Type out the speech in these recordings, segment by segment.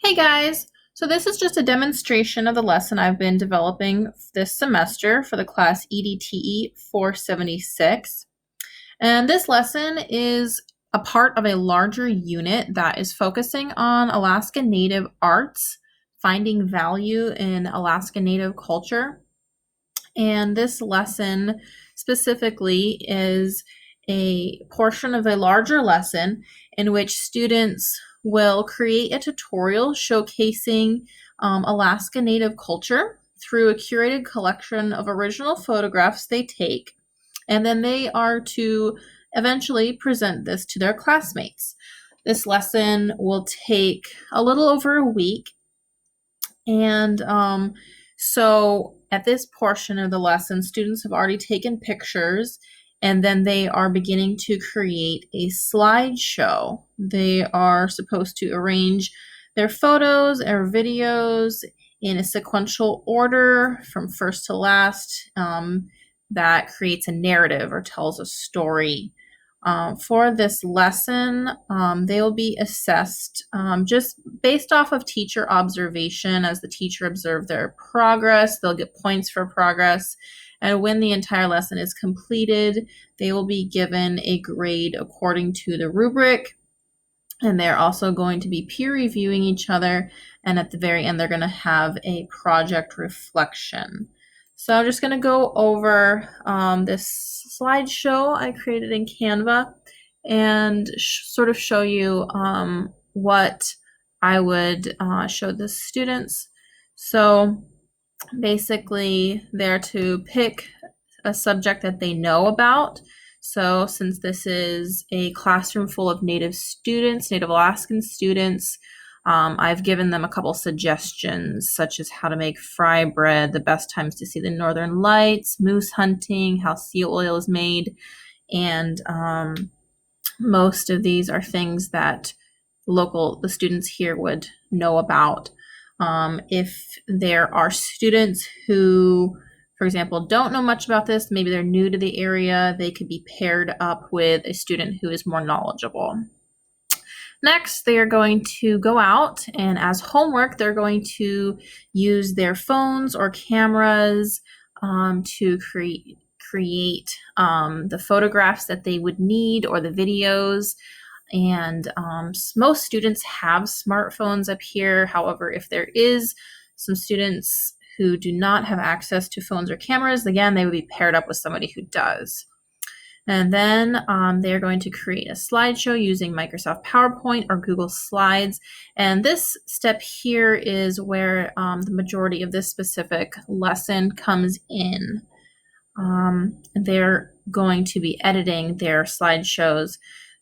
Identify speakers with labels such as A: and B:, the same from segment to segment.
A: Hey guys! So this is just a demonstration of the lesson I've been developing this semester for the class EDTE 476. And this lesson is a part of a larger unit that is focusing on Alaska Native arts, finding value in Alaska Native culture. And this lesson specifically is a portion of a larger lesson in which students will create a tutorial showcasing Alaska Native culture through a curated collection of original photographs they take. And then they are to eventually present this to their classmates. This lesson will take a little over a week. And so at this portion of the lesson, students have already taken pictures and then they are beginning to create a slideshow. They are supposed to arrange their photos or videos in a sequential order from first to last that creates a narrative or tells a story. For this lesson, they will be assessed just based off of teacher observation. As the teacher observed their progress, they'll get points for progress. And when the entire lesson is completed, they will be given a grade according to the rubric. And they're also going to be peer reviewing each other. And at the very end, they're going to have a project reflection. So I'm just going to go over this slideshow I created in Canva and sort of show you what I would show the students. So basically, they're to pick a subject that they know about. So since this is a classroom full of Native students, Native Alaskan students, I've given them a couple suggestions, such as how to make fry bread, the best times to see the northern lights, moose hunting, how seal oil is made, and most of these are things that the students here would know about. If there are students who, for example, don't know much about this, maybe they're new to the area, they could be paired up with a student who is more knowledgeable. Next, they are going to go out and as homework, they're going to use their phones or cameras to create the photographs that they would need or the videos. And most students have smartphones up here. However, if there is some students who do not have access to phones or cameras, again, they would be paired up with somebody who does. And then they're going to create a slideshow using Microsoft PowerPoint or Google Slides. And this step here is where the majority of this specific lesson comes in. They're going to be editing their slideshows.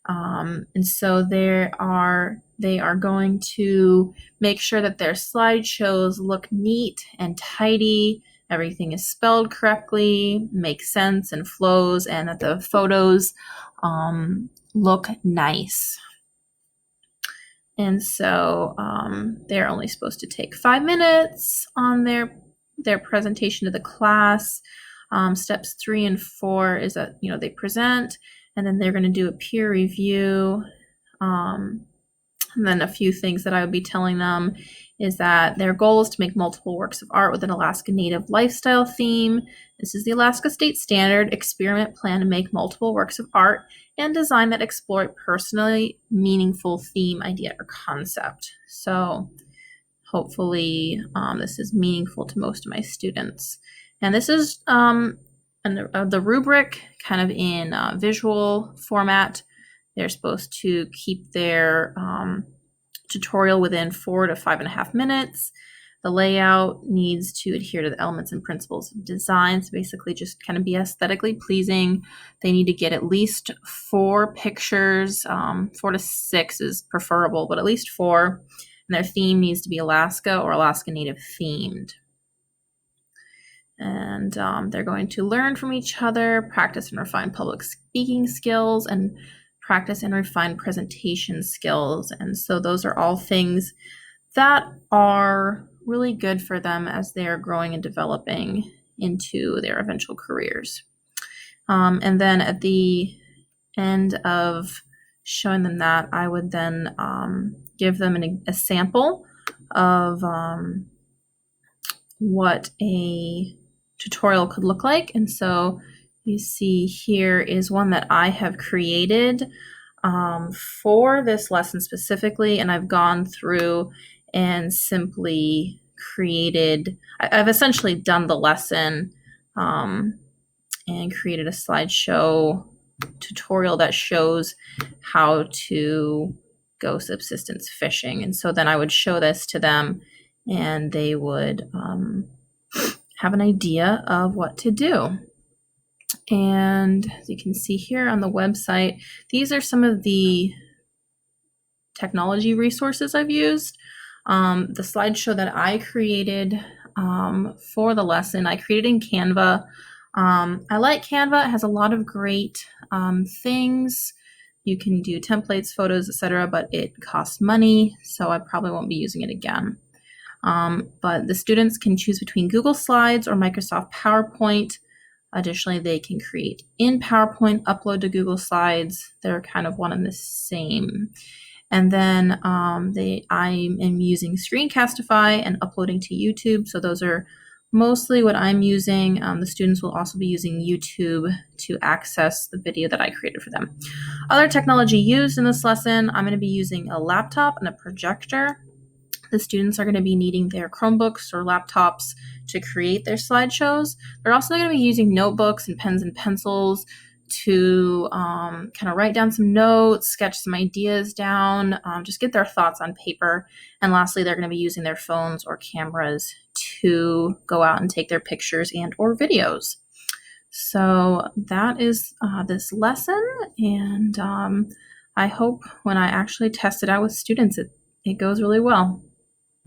A: And so they are going to make sure that their slideshows look neat and tidy, everything is spelled correctly, makes sense and flows, and that the photos look nice. And so they're only supposed to take 5 minutes on their presentation to the class. Steps 3 and 4 is that they present, and then they're going to do a peer review. And then a few things that I would be telling them is that their goal is to make multiple works of art with an Alaska Native lifestyle theme. This is the Alaska State Standard. Experiment, plan to make multiple works of art and design that explore a personally meaningful theme, idea, or concept. So hopefully this is meaningful to most of my students. And this is the rubric kind of in visual format. They're supposed to keep their tutorial within 4 to 5.5 minutes. The layout needs to adhere to the elements and principles of design, so basically just kind of be aesthetically pleasing. They need to get at least 4 pictures. 4 to 6 is preferable, but at least 4. And their theme needs to be Alaska or Alaska Native themed. And they're going to learn from each other, practice and refine public speaking skills, and practice and refine presentation skills. And so those are all things that are really good for them as they are growing and developing into their eventual careers. And then at the end of showing them that, I would then give them a sample of what a tutorial could look like. And so you see here is one that I have created for this lesson specifically, and I've gone through and simply created, I've essentially done the lesson and created a slideshow tutorial that shows how to go subsistence fishing. And so then I would show this to them and they would have an idea of what to do. And as you can see here on the website, these are some of the technology resources I've used. The slideshow that I created for the lesson, I created in Canva. I like Canva. It has a lot of great things. You can do templates, photos, etc., but it costs money, so I probably won't be using it again. But the students can choose between Google Slides or Microsoft PowerPoint. Additionally, they can create in PowerPoint, upload to Google Slides. They're kind of one and the same. And then I am using Screencastify and uploading to YouTube. So those are mostly what I'm using. The students will also be using YouTube to access the video that I created for them. Other technology used in this lesson, I'm going to be using a laptop and a projector. The students are going to be needing their Chromebooks or laptops to create their slideshows. They're also going to be using notebooks and pens and pencils to kind of write down some notes, sketch some ideas down, just get their thoughts on paper. And lastly, they're going to be using their phones or cameras to go out and take their pictures and or videos. So that is this lesson, and I hope when I actually test it out with students, it goes really well.